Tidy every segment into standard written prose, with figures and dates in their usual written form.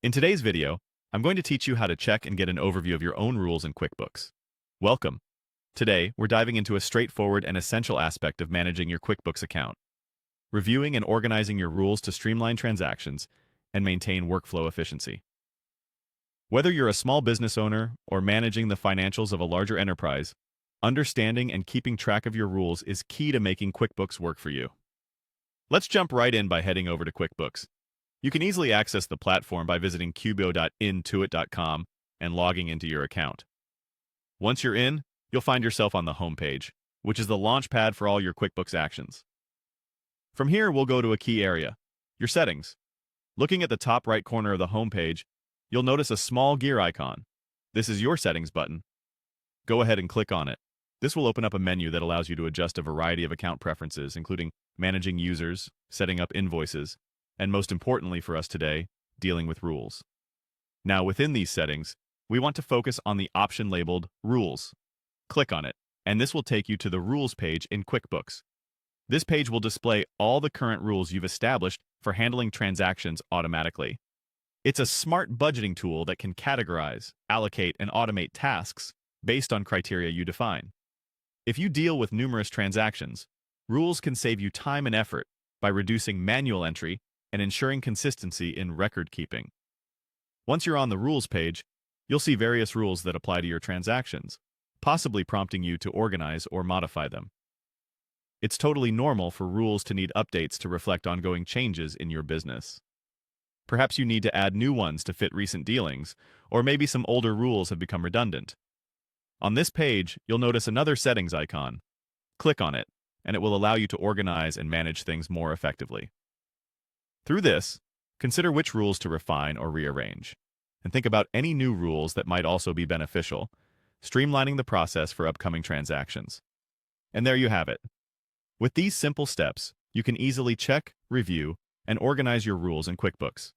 In today's video, I'm going to teach you how to check and get an overview of your own rules in QuickBooks. Welcome. Today, we're diving into a straightforward and essential aspect of managing your QuickBooks account, reviewing and organizing your rules to streamline transactions and maintain workflow efficiency. Whether you're a small business owner or managing the financials of a larger enterprise, understanding and keeping track of your rules is key to making QuickBooks work for you. Let's jump right in by heading over to QuickBooks. You can easily access the platform by visiting cubo.intuit.com and logging into your account. Once you're in, you'll find yourself on the home page, which is the launchpad for all your QuickBooks actions. From here, we'll go to a key area, your settings. Looking at the top right corner of the home page, you'll notice a small gear icon. This is your settings button. Go ahead and click on it. This will open up a menu that allows you to adjust a variety of account preferences, including managing users, setting up invoices, and most importantly for us today, dealing with rules. Now, within these settings, we want to focus on the option labeled Rules. Click on it, and this will take you to the Rules page in QuickBooks. This page will display all the current rules you've established for handling transactions automatically. It's a smart budgeting tool that can categorize, allocate, and automate tasks based on criteria you define. If you deal with numerous transactions, rules can save you time and effort by reducing manual entry and ensuring consistency in record keeping. Once you're on the Rules page, you'll see various rules that apply to your transactions, possibly prompting you to organize or modify them. It's totally normal for rules to need updates to reflect ongoing changes in your business. Perhaps you need to add new ones to fit recent dealings, or maybe some older rules have become redundant. On this page, you'll notice another settings icon. Click on it, and it will allow you to organize and manage things more effectively. Through this, consider which rules to refine or rearrange, and think about any new rules that might also be beneficial, streamlining the process for upcoming transactions. And there you have it. With these simple steps, you can easily check, review, and organize your rules in QuickBooks,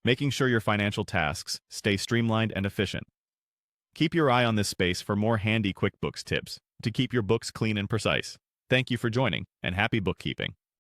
making sure your financial tasks stay streamlined and efficient. Keep your eye on this space for more handy QuickBooks tips to keep your books clean and precise. Thank you for joining, and happy bookkeeping.